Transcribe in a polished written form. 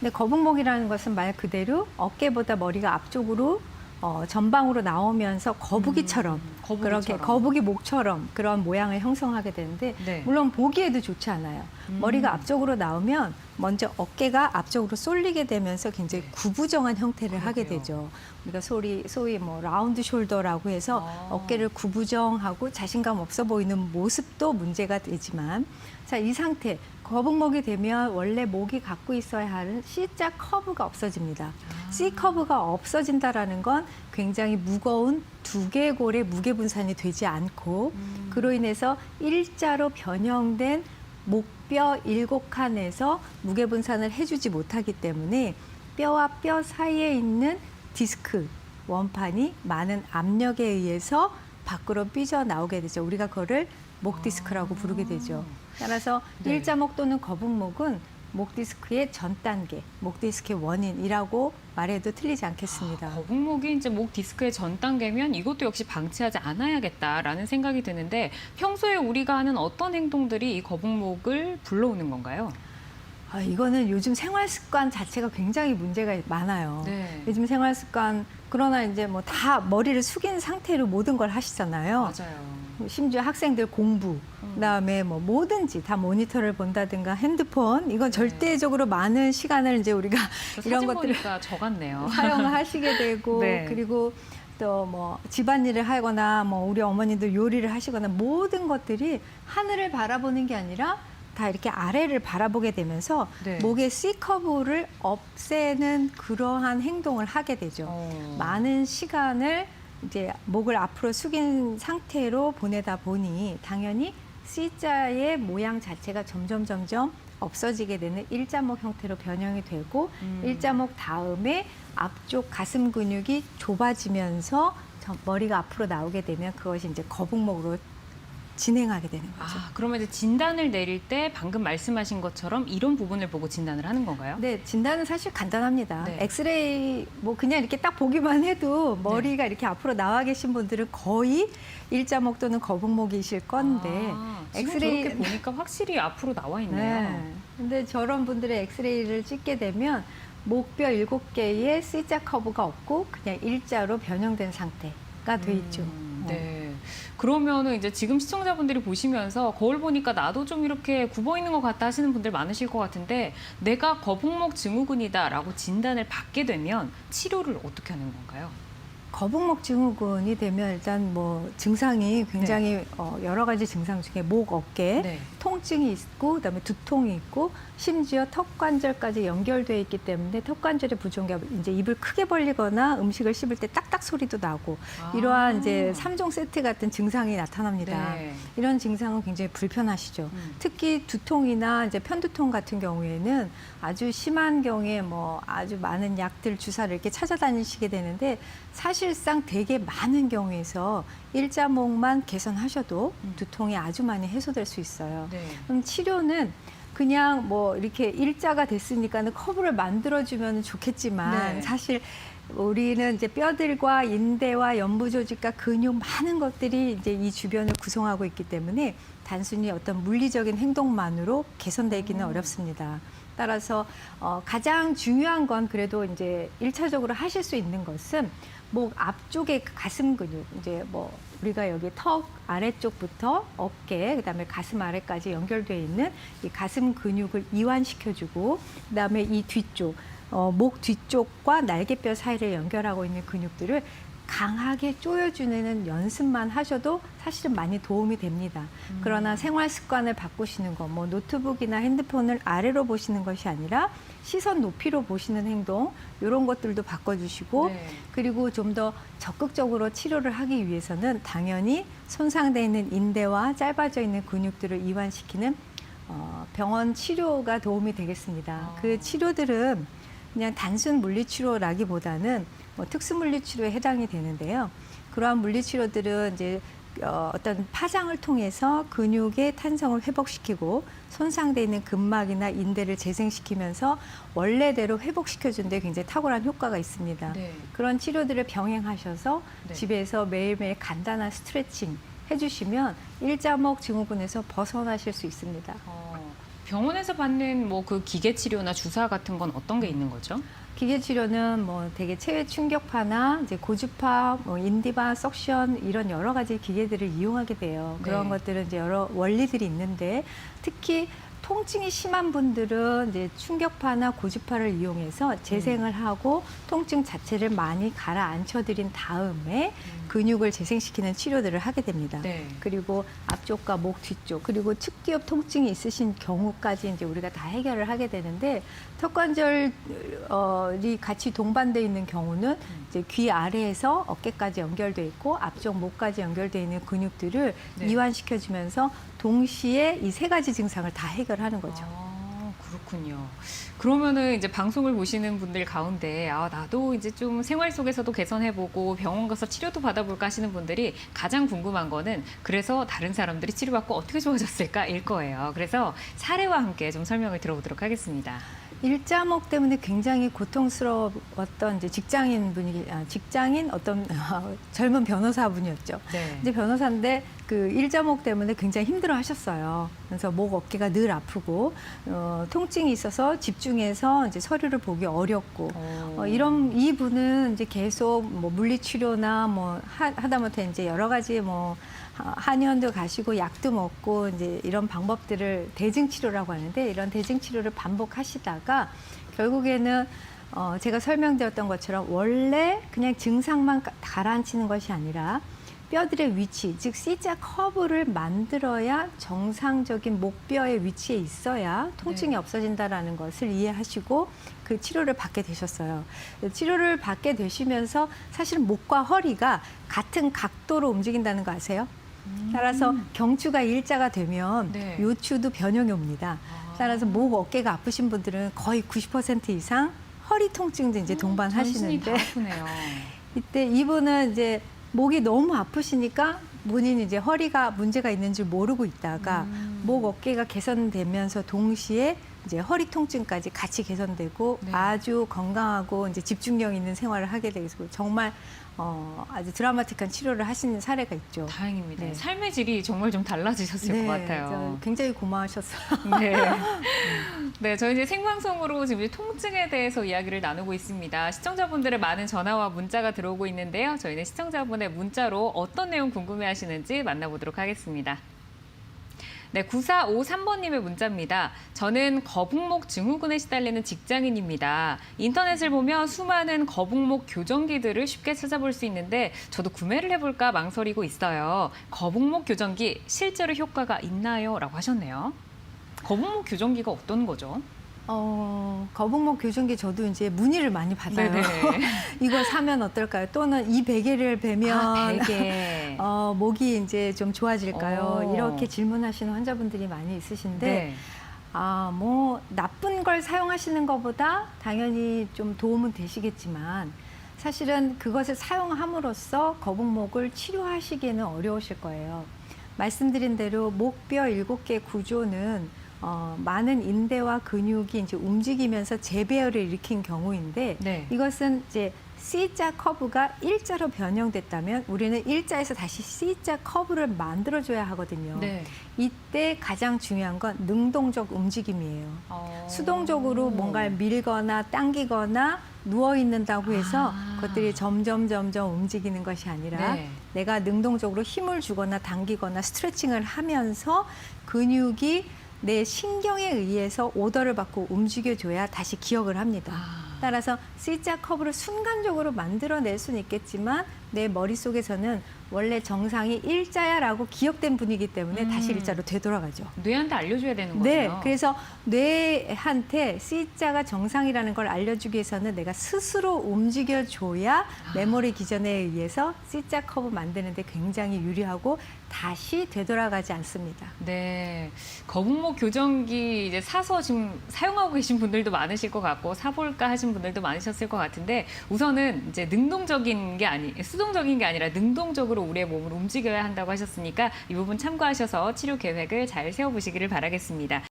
근데 거북목이라는 것은 말 그대로 어깨보다 머리가 앞쪽으로 전방으로 나오면서 거북이처럼 거북이처럼. 그렇게 거북이 목처럼 그런 모양을 형성하게 되는데 네. 물론 보기에도 좋지 않아요. 머리가 앞쪽으로 나오면 먼저 어깨가 앞쪽으로 쏠리게 되면서 굉장히 구부정한 형태를 하게 그러게요. 되죠. 우리가 소위 뭐 라운드 숄더라고 해서 어깨를 구부정하고 자신감 없어 보이는 모습도 문제가 되지만 자, 이 상태 거북목이 되면 원래 목이 갖고 있어야 하는 C자 커브가 없어집니다. C 커브가 없어진다라는 건 굉장히 무거운 두개골의 무게 분산이 되지 않고 그로 인해서 일자로 변형된 목뼈 7칸에서 무게 분산을 해주지 못하기 때문에 뼈와 뼈 사이에 있는 디스크 원판이 많은 압력에 의해서 밖으로 삐져나오게 되죠. 우리가 그거를 목 디스크라고 부르게 되죠. 따라서 네. 일자목 또는 거북목은 목 디스크의 전 단계, 목 디스크의 원인이라고 말해도 틀리지 않겠습니다. 거북목이 이제 목 디스크의 전 단계면 이것도 역시 방치하지 않아야겠다라는 생각이 드는데 평소에 우리가 하는 어떤 행동들이 이 거북목을 불러오는 건가요? 이거는 요즘 생활 습관 자체가 굉장히 문제가 많아요. 네. 요즘 생활 습관, 그러나 이제 뭐 다 머리를 숙인 상태로 모든 걸 하시잖아요. 맞아요. 심지어 학생들 공부, 그다음에 뭐 뭐든지 다 모니터를 본다든가 핸드폰, 이건 절대적으로 많은 시간을 이제 우리가 저 이런 사진 것들을 보니까 적었네요. 사용하시게 되고 네. 그리고 또 뭐 집안일을 하거나 뭐 우리 어머니도 요리를 하시거나 모든 것들이 하늘을 바라보는 게 아니라 다 이렇게 아래를 바라보게 되면서 네. 목의 C커브를 없애는 그러한 행동을 하게 되죠. 많은 시간을 이제 목을 앞으로 숙인 상태로 보내다 보니 당연히 C자의 모양 자체가 점점 없어지게 되는 일자목 형태로 변형이 되고 일자목 다음에 앞쪽 가슴 근육이 좁아지면서 머리가 앞으로 나오게 되면 그것이 이제 거북목으로 진행하게 되는 거죠. 그러면 이제 진단을 내릴 때 방금 말씀하신 것처럼 이런 부분을 보고 진단을 하는 건가요? 네, 진단은 사실 간단합니다. 네. 엑스레이 뭐 그냥 이렇게 딱 보기만 해도 머리가 이렇게 앞으로 나와 계신 분들은 거의 일자목 또는 거북목이실 건데 지금 저렇게 보니까 확실히 앞으로 나와 있네요. 네. 근데 저런 분들의 엑스레이를 찍게 되면 목뼈 7개의 C자 커브가 없고 그냥 일자로 변형된 상태가 돼 있죠. 네. 그러면은 이제 지금 시청자분들이 보시면서 거울 보니까 나도 좀 이렇게 굽어 있는 것 같다 하시는 분들 많으실 것 같은데 내가 거북목 증후군이다라고 진단을 받게 되면 치료를 어떻게 하는 건가요? 거북목 증후군이 되면 일단 뭐 증상이 굉장히 여러 가지 증상 중에 목, 어깨, 네. 통증이 있고 그다음에 두통이 있고 심지어 턱 관절까지 연결되어 있기 때문에 턱 관절의 부종가 이제 입을 크게 벌리거나 음식을 씹을 때 딱딱 소리도 나고 이러한 이제 3종 세트 같은 증상이 나타납니다. 네. 이런 증상은 굉장히 불편하시죠. 특히 두통이나 이제 편두통 같은 경우에는 아주 심한 경우에 뭐 아주 많은 약들 주사를 이렇게 찾아다니시게 되는데 사실상 되게 많은 경우에서 일자목만 개선하셔도 두통이 아주 많이 해소될 수 있어요. 네. 그럼 치료는 그냥 뭐 이렇게 일자가 됐으니까는 커브를 만들어주면 좋겠지만 네. 사실 우리는 이제 뼈들과 인대와 연부 조직과 근육 많은 것들이 이제 이 주변을 구성하고 있기 때문에 단순히 어떤 물리적인 행동만으로 개선되기는 어렵습니다. 따라서 가장 중요한 건 그래도 이제 1차적으로 하실 수 있는 것은 목 앞쪽의 가슴 근육, 이제 뭐 우리가 여기 턱 아래쪽부터 어깨, 그다음에 가슴 아래까지 연결되어 있는 이 가슴 근육을 이완시켜주고, 그다음에 이 뒤쪽, 목 뒤쪽과 날개뼈 사이를 연결하고 있는 근육들을 강하게 조여주는 연습만 하셔도 사실은 많이 도움이 됩니다. 그러나 생활 습관을 바꾸시는 거, 뭐 노트북이나 핸드폰을 아래로 보시는 것이 아니라 시선 높이로 보시는 행동, 이런 것들도 바꿔주시고 네. 그리고 좀 더 적극적으로 치료를 하기 위해서는 당연히 손상되어 있는 인대와 짧아져 있는 근육들을 이완시키는 병원 치료가 도움이 되겠습니다. 그 치료들은 그냥 단순 물리치료라기보다는 뭐 특수물리치료에 해당이 되는데요. 그러한 물리치료들은 이제 어떤 파장을 통해서 근육의 탄성을 회복시키고 손상되어 있는 근막이나 인대를 재생시키면서 원래대로 회복시켜주는 데 굉장히 탁월한 효과가 있습니다. 네. 그런 치료들을 병행하셔서 네. 집에서 매일매일 간단한 스트레칭 해주시면 일자목 증후군에서 벗어나실 수 있습니다. 병원에서 받는 뭐 그 기계 치료나 주사 같은 건 어떤 게 있는 거죠? 기계 치료는 뭐 되게 체외 충격파나 이제 고주파, 뭐 인디바, 석션 이런 여러 가지 기계들을 이용하게 돼요. 그런 네. 것들은 이제 여러 원리들이 있는데 특히 통증이 심한 분들은 이제 충격파나 고주파를 이용해서 재생을 하고 통증 자체를 많이 가라앉혀드린 다음에 근육을 재생시키는 치료들을 하게 됩니다. 네. 그리고 앞쪽과 목 뒤쪽 그리고 측기업 통증이 있으신 경우까지 이제 우리가 다 해결을 하게 되는데 턱관절이 같이 동반돼 있는 경우는 이제 귀 아래에서 어깨까지 연결돼 있고 앞쪽 목까지 연결돼 있는 근육들을 네. 이완시켜주면서 동시에 이 세 가지 증상을 다 해결하는 거죠. 아, 그렇군요. 그러면은 이제 방송을 보시는 분들 가운데 나도 이제 좀 생활 속에서도 개선해보고 병원 가서 치료도 받아볼까 하시는 분들이 가장 궁금한 거는 그래서 다른 사람들이 치료받고 어떻게 좋아졌을까일 거예요. 그래서 사례와 함께 좀 설명을 들어보도록 하겠습니다. 일자목 때문에 굉장히 고통스러웠던 이제 직장인 어떤 젊은 변호사분이었죠. 네. 이제 변호사인데 그 일자목 때문에 굉장히 힘들어하셨어요. 그래서 목 어깨가 늘 아프고 통증이 있어서 집중해서 이제 서류를 보기 어렵고 이런 이분은 이제 계속 뭐 물리치료나 뭐 하다못해 이제 여러 가지 뭐 한의원도 가시고 약도 먹고 이제 이런 방법들을 대증치료라고 하는데 이런 대증치료를 반복하시다가 결국에는 제가 설명드렸던 것처럼 원래 그냥 증상만 가라앉히는 것이 아니라 뼈들의 위치, 즉 C자 커브를 만들어야 정상적인 목뼈의 위치에 있어야 통증이 네. 없어진다라는 것을 이해하시고 그 치료를 받게 되셨어요. 치료를 받게 되시면서 사실은 목과 허리가 같은 각도로 움직인다는 거 아세요? 따라서 경추가 일자가 되면 네. 요추도 변형이 옵니다. 따라서 목, 어깨가 아프신 분들은 거의 90% 이상 허리 통증도 이제 전신이 다 동반하시는데 아프네요. 이때 이분은 이제 목이 너무 아프시니까 본인이 이제 허리가 문제가 있는 줄 모르고 있다가 목 어깨가 개선되면서 동시에 이제 허리 통증까지 같이 개선되고 네. 아주 건강하고 이제 집중력 있는 생활을 하게 되고 정말 아주 드라마틱한 치료를 하시는 사례가 있죠. 다행입니다. 네. 삶의 질이 정말 좀 달라지셨을 것 같아요. 굉장히 고마우셨어요. 네. 네, 저희 이제 생방송으로 지금 이제 통증에 대해서 이야기를 나누고 있습니다. 시청자분들의 많은 전화와 문자가 들어오고 있는데요. 저희는 시청자분의 문자로 어떤 내용 궁금해 하시는지 만나보도록 하겠습니다. 네, 9453번님의 문자입니다. 저는 거북목 증후군에 시달리는 직장인입니다. 인터넷을 보면 수많은 거북목 교정기들을 쉽게 찾아볼 수 있는데 저도 구매를 해볼까 망설이고 있어요. 거북목 교정기 실제로 효과가 있나요? 라고 하셨네요. 거북목 교정기가 어떤 거죠? 거북목 교정기 저도 이제 문의를 많이 받아요. 네네. 이거 사면 어떨까요? 또는 이 베개를 베면 베개. 목이 이제 좀 좋아질까요? 오. 이렇게 질문하시는 환자분들이 많이 있으신데 네. 뭐 나쁜 걸 사용하시는 것보다 당연히 좀 도움은 되시겠지만 사실은 그것을 사용함으로써 거북목을 치료하시기에는 어려우실 거예요. 말씀드린 대로 목뼈 7개 구조는 많은 인대와 근육이 이제 움직이면서 재배열을 일으킨 경우인데 네. 이것은 이제 C자 커브가 일자로 변형됐다면 우리는 일자에서 다시 C자 커브를 만들어줘야 하거든요. 네. 이때 가장 중요한 건 능동적 움직임이에요. 수동적으로 뭔가를 밀거나 당기거나 누워 있는다고 해서 그것들이 점점 움직이는 것이 아니라 네. 내가 능동적으로 힘을 주거나 당기거나 스트레칭을 하면서 근육이 내 신경에 의해서 오더를 받고 움직여줘야 다시 기억을 합니다. 따라서 C자 커브를 순간적으로 만들어낼 수는 있겠지만 내 머릿속에서는 원래 정상이 일자야라고 기억된 분이기 때문에 다시 일자로 되돌아가죠. 뇌한테 알려줘야 되는 거예요. 네, 그래서 뇌한테 C자가 정상이라는 걸 알려주기 위해서는 내가 스스로 움직여줘야 메모리 기전에 의해서 C자 커브 만드는데 굉장히 유리하고 다시 되돌아가지 않습니다. 네, 거북목 교정기 이제 사서 지금 사용하고 계신 분들도 많으실 것 같고 사볼까 하신 분들도 많으셨을 것 같은데 우선은 이제 수동적인 게 아니라 능동적으로 우리의 몸을 움직여야 한다고 하셨으니까 이 부분 참고하셔서 치료 계획을 잘 세워보시기를 바라겠습니다.